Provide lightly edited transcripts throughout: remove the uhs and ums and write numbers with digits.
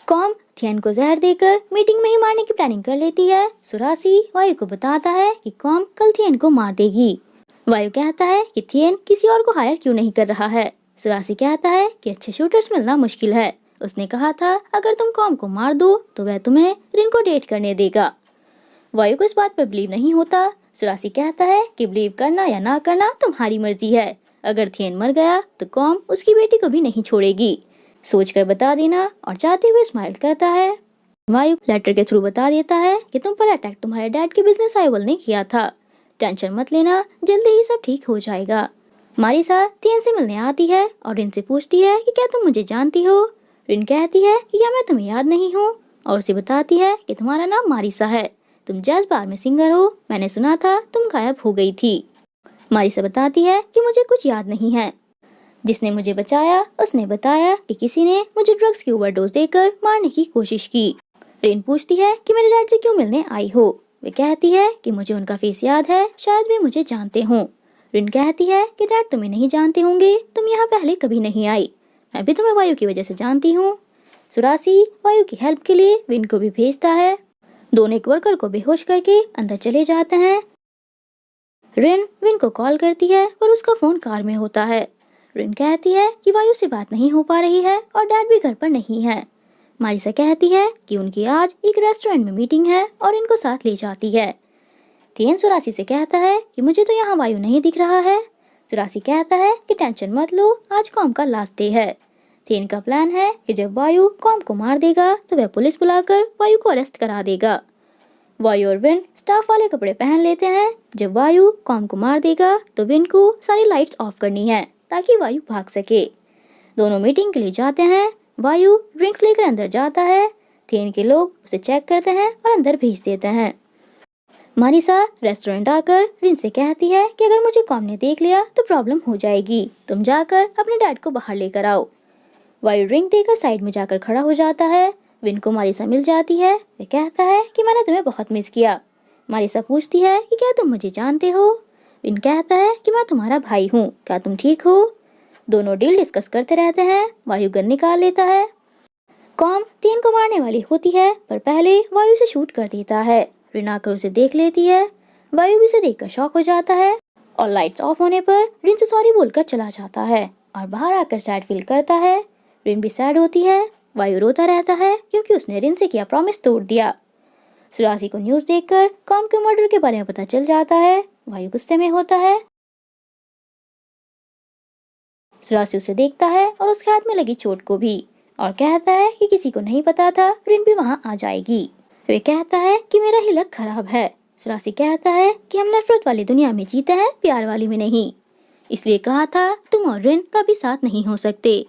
Com थियन को जहर देकर मीटिंग में ही मारने की प्लानिंग कर लेती है। सुरासी वायु को बताता है कि कॉम कल थियन को मार देगी। वायु कहता है कि थियन किसी और को हायर क्यों नहीं कर रहा है। सुरासी कहता है कि अच्छे शूटर्स मिलना मुश्किल है। उसने कहा था अगर तुम कॉम को मार दो तो वह तुम्हें रिन को डेट करने देगा। वायु को इस बात पर बिलीव नहीं होता। सुरासी कहता है कि बिलीव करना या ना करना तुम्हारी मर्जी है। अगर थियन मर गया तो कॉम उसकी बेटी को भी नहीं छोड़ेगी। सोचकर बता देना और चाहते हुए स्माइल करता है। वायु लेटर के थ्रू बता देता है कि तुम पर अटैक तुम्हारे डैड के बिजनेस राइवल ने किया था। टेंशन मत लेना, जल्दी ही सब ठीक हो जाएगा। मारिसा थियन से मिलने आती है और रिन से पूछती है कि क्या तुम मुझे जानती हो। रिन कहती है कि क्या मैं तुम्हें याद नहीं हूँ और उसे बताती है कि तुम्हारा नाम मारिसा है, तुम जैज बार में सिंगर हो, मैंने सुना था तुम गायब हो गई थी। मारिसा बताती है कि मुझे कुछ याद नहीं है। जिसने मुझे बचाया उसने बताया कि किसी ने मुझे ड्रग्स की ओवरडोज देकर मारने की कोशिश की। रिन पूछती है कि मेरे डैड से क्यों मिलने आई हो। वे कहती है कि मुझे उनका फेस याद है, शायद वे मुझे जानते हों। रिन कहती है कि डैड तुम्हें नहीं जानते होंगे, तुम यहाँ पहले कभी नहीं आई, मैं भी तुम्हें वायु की वजह से जानती हूँ। सुरासी वायु की हेल्प के लिए विन को भी भेजता है। दोनों एक वर्कर को बेहोश करके अंदर चले जाते हैं। रिन विन को कॉल करती है पर उसका फोन कार में होता है। रिन कहती है कि वायु से बात नहीं हो पा रही है और डैड भी घर पर नहीं है। मारिसा कहती है कि उनकी आज एक रेस्टोरेंट में मीटिंग है और इनको साथ ले जाती है। थियन सुरासी से कहता है कि मुझे तो यहाँ वायु नहीं दिख रहा है। सुरासी कहता है कि टेंशन मत लो, आज कॉम का लास्ट डे है। थियन का प्लान है कि जब वायु कॉम को मार देगा तो वह पुलिस बुलाकर वायु को अरेस्ट करा देगा। वायु और विन स्टाफ वाले कपड़े पहन लेते हैं। जब वायु कॉम को मार देगा तो विन को सारी लाइट्स ऑफ करनी है ताकि वायु भाग सके। दोनों मीटिंग के लिए जाते हैं। वायु ड्रिंक्स लेकर अंदर जाता है। थियन के लोग उसे चेक करते हैं और अंदर भेज देते हैं। मारिसा रेस्टोरेंट आकर रिन से कहती है कि अगर मुझे कॉम ने देख लिया तो प्रॉब्लम हो जाएगी, तुम जाकर अपने डैड को बाहर लेकर आओ। वायु ड्रिंक देकर साइड में जाकर खड़ा हो जाता है। विन को मारिसा मिल जाती है। वे कहता है कि मैंने तुम्हें बहुत मिस किया। मारिसा पूछती है कि क्या तुम मुझे जानते हो। विन कहता है कि मैं तुम्हारा भाई हूँ, क्या तुम ठीक हो। दोनों डील डिस्कस करते रहते हैं। वायु गन निकाल लेता है। कॉम थियन को मारने वाली होती है पर पहले वायु से शूट कर देता है। रिन आकर उसे देख लेती है। वायु भी उसे देखकर शॉक हो जाता है और लाइट्स ऑफ होने पर रिन से सॉरी बोलकर चला जाता है और बाहर आकर सैड फील करता है। रिन भी सैड होती है। वायु रोता रहता है क्योंकि उसने रिन से किया प्रॉमिस तोड़ दिया। सुरासी को न्यूज देखकर कॉम के मर्डर के बारे में पता चल जाता है। वायु गुस्से में होता है। सुरासी उसे देखता है और उसके हाथ में लगी चोट को भी और कहता है कि किसी को नहीं पता था रिन भी वहाँ आ जाएगी। वे कहता है कि मेरा ही लक खराब है। सुरासी कहता है कि हम नफरत वाली दुनिया में जीते हैं, प्यार वाली में नहीं, इसलिए कहा था तुम और रिन कभी साथ नहीं हो सकते।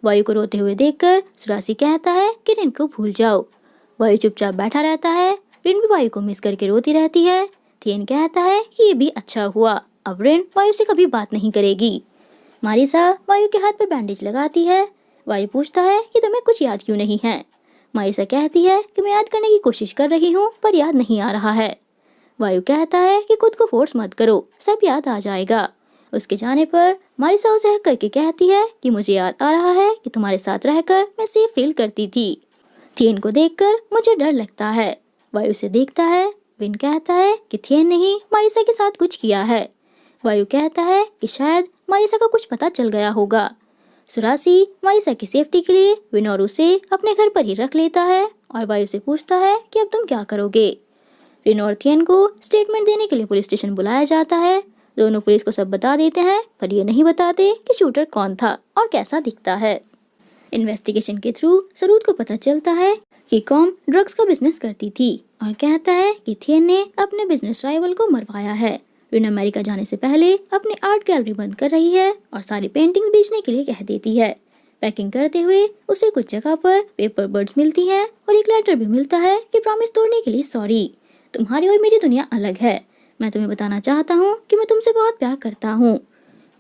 वायु को रोते हुए देखकर सुरासी कहता है कि रिन को भूल जाओ। वायु चुपचाप बैठा रहता है। रिन भी वायु को मिस करके रोती रहती है। थियन कहता है कि ये भी अच्छा हुआ, अब रिन वायु से कभी बात नहीं करेगी। मारिसा वायु के हाथ पर बैंडेज लगाती है। वायु पूछता है कि तुम्हें कुछ याद क्यों नहीं है। मारिसा कहती है कि मैं याद करने की कोशिश कर रही हूँ पर याद नहीं आ रहा है। वायु कहता है कि खुद को फोर्स मत करो, सब याद आ जाएगा। उसके जाने पर मारिसा उसे हक करके कहती है कि मुझे याद आ रहा है कि तुम्हारे साथ रहकर मैं सेफ फील करती थी। थियन को देखकर मुझे डर लगता है। वायु से देखता है। विन कहता है कि थियन ने ही मारिसा के साथ कुछ किया है। वायु कहता है कि शायद मारिसा को कुछ पता चल गया होगा। सुरासी मारिसा की सेफ्टी के लिए विन और उसे अपने घर पर ही रख लेता है और वायु से पूछता है कि अब तुम क्या करोगे। रिन और थियन को स्टेटमेंट देने के लिए पुलिस स्टेशन बुलाया जाता है। दोनों पुलिस को सब बता देते हैं पर ये नहीं बताते कि शूटर कौन था और कैसा दिखता है। इन्वेस्टिगेशन के थ्रू सरूद को पता चलता है कि कॉम ड्रग्स का बिजनेस करती थी और कहता है कि थियन ने अपने बिजनेस राइवल को मरवाया है। रिन अमेरिका जाने से पहले अपनी आर्ट गैलरी बंद कर रही है और सारी पेंटिंग्स बेचने के लिए कह देती है। पैकिंग करते हुए उसे कुछ जगह पर पेपर बर्ड्स मिलती हैं और एक लेटर भी मिलता है कि प्रॉमिस तोड़ने के लिए सॉरी, तुम्हारी और मेरी दुनिया अलग है, मैं तुम्हें बताना चाहता हूँ कि मैं तुमसे बहुत प्यार करता हूँ।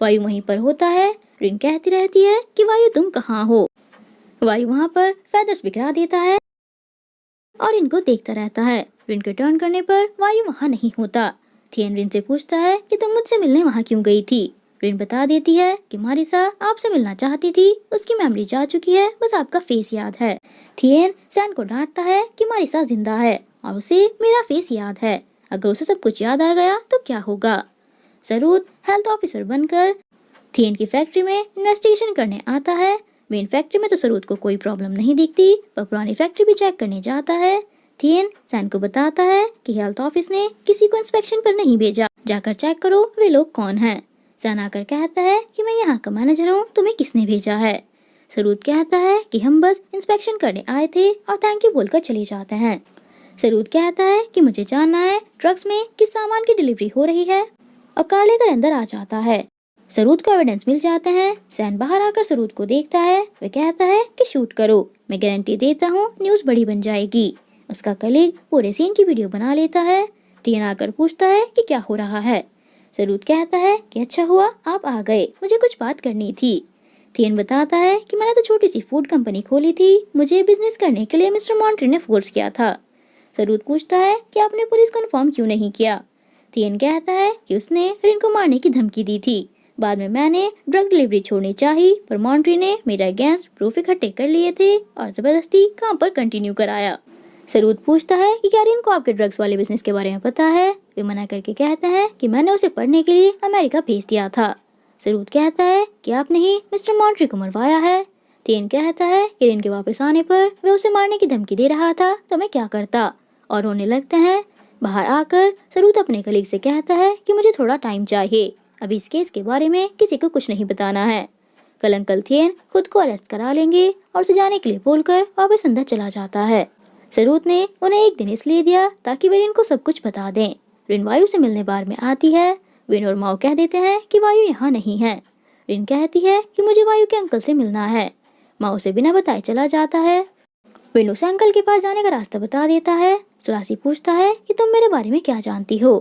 वायु वहीं पर होता है। रिन कहती रहती है कि वायु तुम कहाँ हो। वायु वहाँ पर फेदर्स बिखरा देता है और इनको देखता रहता है। रिन के टर्न करने पर वायु वहाँ नहीं होता। थियन रिन से पूछता है कि तुम मुझसे मिलने वहाँ क्यों गई थी। रिन बता देती है कि मारिसा आपसे मिलना चाहती थी, उसकी मेमोरी जा चुकी है, बस आपका फेस याद है। थियन सैन को डांटता है कि मारिसा जिंदा है और उसे मेरा फेस याद है, अगर उसे सब कुछ याद आ गया तो क्या होगा। सरूद हेल्थ ऑफिसर बनकर थियन की फैक्ट्री में इन्वेस्टिगेशन करने आता है। मेन फैक्ट्री में तो सरूद को कोई प्रॉब्लम नहीं दिखती, पर पुरानी फैक्ट्री भी चेक करने जाता है। थियन सैन को बताता है कि हेल्थ ऑफिस ने किसी को इंस्पेक्शन पर नहीं भेजा, जाकर चेक करो वे लोग कौन हैं। सैन आकर कहता है कि मैं यहाँ का मैनेजर हूँ, तुम्हें किसने भेजा है। सरूद कहता है कि हम बस इंस्पेक्शन करने आए थे और थैंक यू बोलकर चले जाते हैं। सरूद कहता है कि मुझे जानना है ट्रक्स में किस सामान की डिलीवरी हो रही है, और कार लेकर अंदर आ जाता है। सरूद को एविडेंस मिल जाते हैं। सैन बाहर आकर सरूद को देखता है, वह कहता है कि शूट करो, मैं गारंटी देता हूँ न्यूज बड़ी बन जाएगी। उसका कलीग पूरे सीन की वीडियो बना लेता है। थियन आकर पूछता है कि क्या हो रहा है। सरूद कहता है कि अच्छा हुआ आप आ गए, मुझे कुछ बात करनी थी। थियन बताता है कि मैंने तो छोटी सी फूड कंपनी खोली थी, मुझे बिजनेस करने के लिए मिस्टर मॉन्ट्री ने फोर्स किया था। सरूद पूछता है कि आपने पुलिस को इन्फॉर्म क्यों नहीं किया। थियन कहता है कि उसने रिन को मारने की धमकी दी थी, बाद में मैंने ड्रग डिलीवरी छोड़नी चाहिए, पर मॉन्ट्री ने मेरे अगेंस्ट प्रूफ इकट्ठे कर लिए थे और जबरदस्ती काम पर कंटिन्यू कराया। सरूद पूछता है कि क्या रिन को आपके ड्रग्स वाले बिजनेस के बारे में पता है। वे मना करके कहते हैं कि मैंने उसे पढ़ने के लिए अमेरिका भेज दिया था। सरूद कहता है कि आपने ही मिस्टर मॉन्ट्री को मरवाया है। थियन कहता है कि रिन के वापस आने पर वे उसे मारने की धमकी दे रहा था तो मैं क्या करता, और रोने लगते हैं। बाहर आकर सरूद अपने कलीग से कहता है कि मुझे थोड़ा टाइम चाहिए, अभी इस केस के बारे में किसी को कुछ नहीं बताना है। कल अंकल थियन खुद को अरेस्ट करा लेंगे और उसे जाने के लिए बोलकर वापस अंदर चला जाता है। सरूद ने उन्हें एक दिन इसलिए दिया ताकि वे रिन को सब कुछ बता दें। रिन वायु से मिलने बार में आती है। विन और माओ कह देते हैं कि वायु यहाँ नहीं है। रिन कहती है कि मुझे वायु के अंकल से मिलना है। माओ से बिना बताए चला जाता है। विन उसे अंकल के पास जाने का रास्ता बता देता है। सुरासी पूछता है कि तुम मेरे बारे में क्या जानती हो।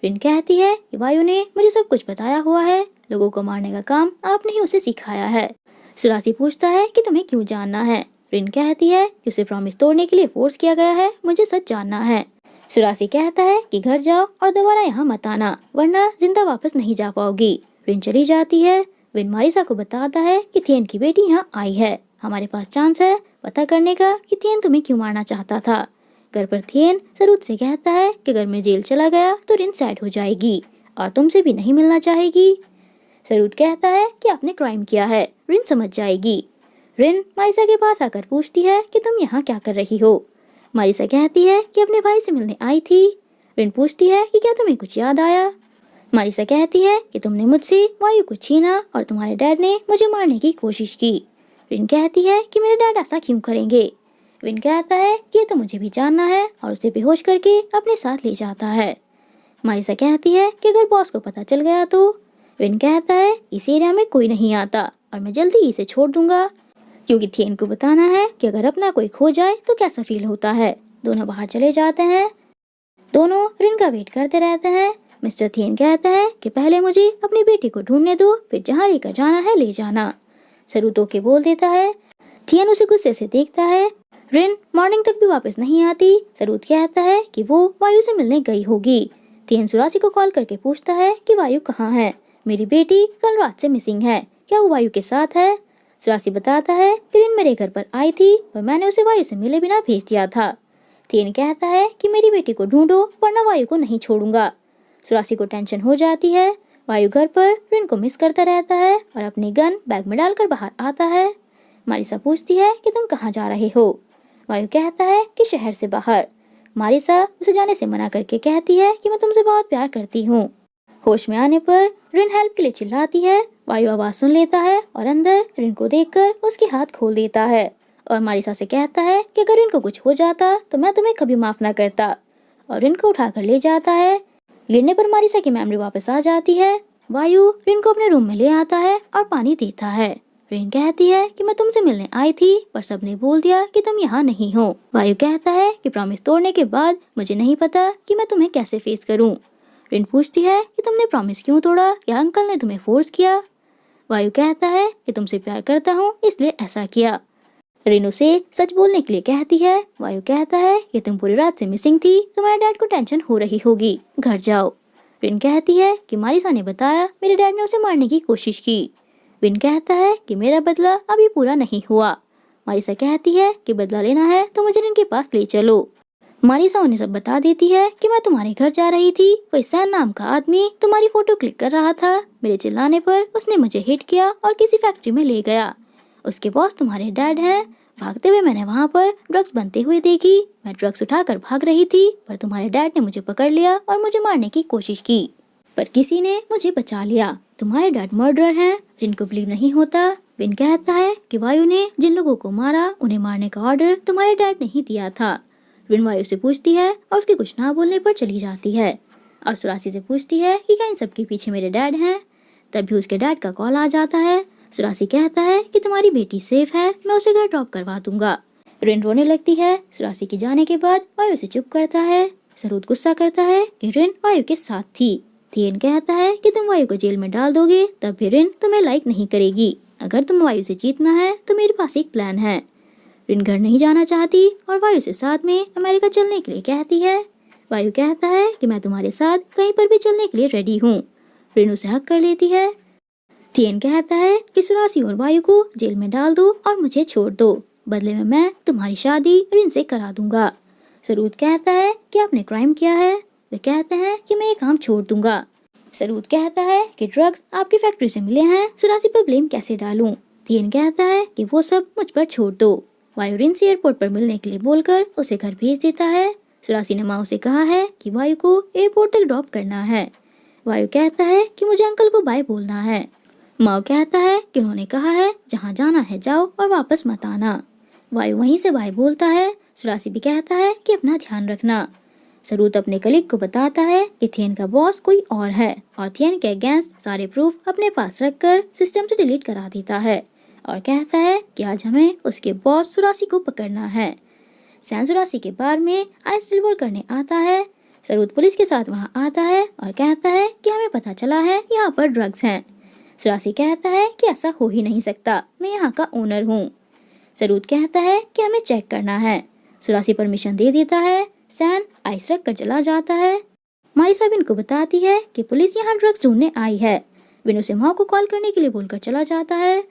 रिन कहती है कि वायु ने मुझे सब कुछ बताया हुआ है, लोगों को मारने का काम आपने ही उसे सिखाया है। सुरासी पूछता है कि तुम्हें क्यों जानना है। रिन कहती है कि उसे प्रॉमिस तोड़ने के लिए फोर्स किया गया है, मुझे सच जानना है। सुरासी कहता है कि घर जाओ और दोबारा यहाँ मत आना, वरना जिंदा वापस नहीं जा पाओगी। रिन चली जाती है। विन मारिसा को बताता है कि थियन की बेटी यहाँ आई है, हमारे पास चांस है पता करने का कि थियन तुम्हें क्यों मारना चाहता था। घर पर थियन सरूद से कहता है कि अगर मैं जेल चला गया तो रिन सैड हो जाएगी और तुमसे भी नहीं मिलना चाहेगी। सरूद कहता है कि आपने क्राइम किया है, रिन समझ जाएगी। रिन मारिसा के पास आकर पूछती है कि तुम यहाँ क्या कर रही हो। मारिसा कहती है कि अपने भाई से मिलने आई थी। रिन पूछती है कि क्या तुम्हें कुछ याद आया। मारिसा कहती है कि तुमने मुझसे वायु को छीना और तुम्हारे डैड ने मुझे मारने की कोशिश की। रिन कहती है कि मेरे डैड ऐसा क्यों करेंगे। विन कहता है कि ये तो मुझे भी जानना है और उसे बेहोश करके अपने साथ ले जाता है। मारिसा कहती है कि अगर बॉस को पता चल गया तो। विन कहता है इस एरिया में कोई नहीं आता और मैं जल्दी ही इसे छोड़ दूंगा, क्योंकि थियन को बताना है कि अगर अपना कोई खो जाए तो कैसा फील होता है। दोनों बाहर चले जाते हैं। दोनों रिन का वेट करते रहते हैं। मिस्टर थियन कहता है कि पहले मुझे अपनी बेटी को ढूंढने दो, फिर जहाँ लेकर जाना है ले जाना। सरूद ओके बोल देता है। थियन उसे गुस्से से देखता है। रिन मॉर्निंग तक भी वापस नहीं आती। सरूद कहता है कि वो वायु से मिलने गई होगी। थियन सुरासी को कॉल करके पूछता है कि वायु कहाँ है। मेरी बेटी कल रात से मिसिंग है, क्या वो वायु के साथ है। सुरासी बताता है कि रिन मेरे घर पर आई थी और मैंने उसे वायु से मिले बिना भेज दिया था। थियन कहता है कि मेरी बेटी को ढूंढो वरना वायु को नहीं छोड़ूंगा। सुरासी को टेंशन हो जाती है। वायु घर पर रिन को मिस करता रहता है और अपनी गन बैग में डालकर बाहर आता है। मारिसा पूछती है कि तुम कहाँ जा रहे हो। वायु कहता है कि शहर से बाहर। मारिसा उसे जाने से मना करके कहती है कि मैं तुमसे बहुत प्यार करती हूँ। होश में आने पर रिन हेल्प के लिए चिल्लाती है। वायु आवाज सुन लेता है और अंदर रिन को देखकर उसके हाथ खोल देता है और मारिसा से कहता है कि अगर रिन को कुछ हो जाता तो मैं तुम्हें कभी माफ ना करता, और रिन को उठाकर ले जाता है। गिरने पर मारिसा की मेमोरी वापस आ जाती है। वायु रिन को अपने रूम में ले आता है और पानी देता है। रिन कहती है कि मैं तुमसे मिलने आई थी पर सबने बोल दिया कि तुम यहाँ नहीं हो। वायु कहता है कि प्रॉमिस तोड़ने के बाद मुझे नहीं पता कि मैं तुम्हें कैसे फेस करूं। रिन पूछती है कि तुमने प्रॉमिस क्यों तोड़ा, या अंकल ने तुम्हें फोर्स किया। वायु कहता है कि तुमसे प्यार करता हूँ इसलिए ऐसा किया। रिन उसे सच बोलने के लिए कहती है। वायु कहता है कि तुम पूरी रात से मिसिंग थी, तुम्हारे डैड को टेंशन हो रही होगी, घर जाओ। विन कहती है कि मारिसा ने बताया मेरे डैड ने उसे मारने की कोशिश की। विन कहता है कि मेरा बदला अभी पूरा नहीं हुआ। मारिसा कहती है कि बदला लेना है तो मुझे इनके पास ले चलो। मारिसा उन्हें सब बता देती है कि मैं तुम्हारे घर जा रही थी, कोई सैन नाम का आदमी तुम्हारी फोटो क्लिक कर रहा था। मेरे चिल्लाने पर उसने मुझे हिट किया और किसी फैक्ट्री में ले गया। उसके बॉस तुम्हारे डैड हैं। भागते हुए मैंने वहाँ पर ड्रग्स बनते हुए देखी। मैं ड्रग्स उठाकर भाग रही थी पर तुम्हारे डैड ने मुझे पकड़ लिया और मुझे मारने की कोशिश की, पर किसी ने मुझे बचा लिया। तुम्हारे डैड मर्डरर हैं। विन को बिलीव नहीं होता। विन कहता है कि वायु ने जिन लोगों को मारा उन्हें मारने का ऑर्डर तुम्हारे डैड ने ही दिया था। विन वायु से पूछती है और उसके कुछ ना बोलने पर चली जाती है और सुरासी से पूछती है कि क्या इन सब के पीछे मेरे डैड हैं। तभी उसके डैड का कॉल आ जाता है। सुरासी कहता है कि तुम्हारी बेटी सेफ है, मैं उसे घर ड्रॉप करवा दूंगा। रिन रोने लगती है। सुरासी के जाने के बाद वायु से चुप करता है। सरूद गुस्सा करता है कि रिन वायु के साथ थी। थियन कहता है कि तुम वायु को जेल में डाल दोगे तब भी रिन तुम्हें लाइक नहीं करेगी। अगर तुम वायु से जीतना है तो मेरे पास एक प्लान है। रिन घर नहीं जाना चाहती और वायु से साथ में अमेरिका चलने के लिए कहती है। वायु कहता है कि मैं तुम्हारे साथ कहीं पर भी चलने के लिए रेडी हूँ। रिन उसे हक कर लेती है। थियन कहता है कि सुरासी और वायु को जेल में डाल दो और मुझे छोड़ दो, बदले में मैं तुम्हारी शादी रिन से करा दूंगा। सरूद कहता है कि आपने क्राइम किया है। वे कहते हैं कि मैं ये काम छोड़ दूंगा। सरूद कहता है कि ड्रग्स आपकी फैक्ट्री से मिले हैं, सुरासी पर ब्लेम कैसे डालूं। थियन कहता है कि वो सब मुझ पर छोड़ दो। वायु रिन से एयरपोर्ट पर मिलने के लिए बोलकर उसे घर भेज देता है। सुरासी ने माँ से कहा है कि वायु को एयरपोर्ट तक ड्रॉप करना है। वायु कहता है कि मुझे अंकल को बाय बोलना है। माँ कहता है कि उन्होंने कहा है जहाँ जाना है जाओ और वापस मत आना। वायु वहीं से बाय बोलता है। सुरासी भी कहता है कि अपना ध्यान रखना। सरूद अपने कलीग को बताता है कि थियन का बॉस कोई और है और थियन के अगेंस्ट सारे प्रूफ अपने पास रखकर सिस्टम से डिलीट करा देता है और कहता है कि आज हमें उसके बॉस सुरासी को पकड़ना है। सैन सुरासी के बार में आइस डिलीवर करने आता है। सरूद पुलिस के साथ वहाँ आता है और कहता है कि हमें पता चला है यहाँ पर ड्रग्स हैं। सुरासी कहता है कि ऐसा हो ही नहीं सकता, मैं यहाँ का ओनर हूँ। सरूद कहता है कि हमें चेक करना है। सुरासी परमिशन दे देता है। सैन आइस रख कर चला जाता है। मारिसा विन को बताती है कि पुलिस यहाँ ड्रग्स ढूंढने आई है। विन उसे माँ को कॉल करने के लिए बोलकर चला जाता है।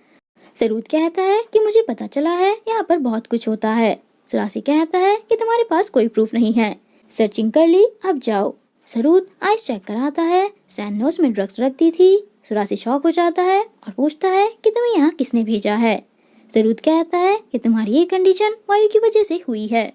सरूद कहता है कि मुझे पता चला है यहाँ पर बहुत कुछ होता है। सुरासी कहता है कि तुम्हारे पास कोई प्रूफ नहीं है, सर्चिंग कर ली, अब जाओ। सरूद आइस चेक कराता है। सैन ने उसमें ड्रग्स रख दी थी। सुरासी शॉक हो जाता है और पूछता है कि तुम्हें यहाँ किसने भेजा है। सरूद कहता है कि तुम्हारी ये कंडीशन वायु की वजह से हुई है।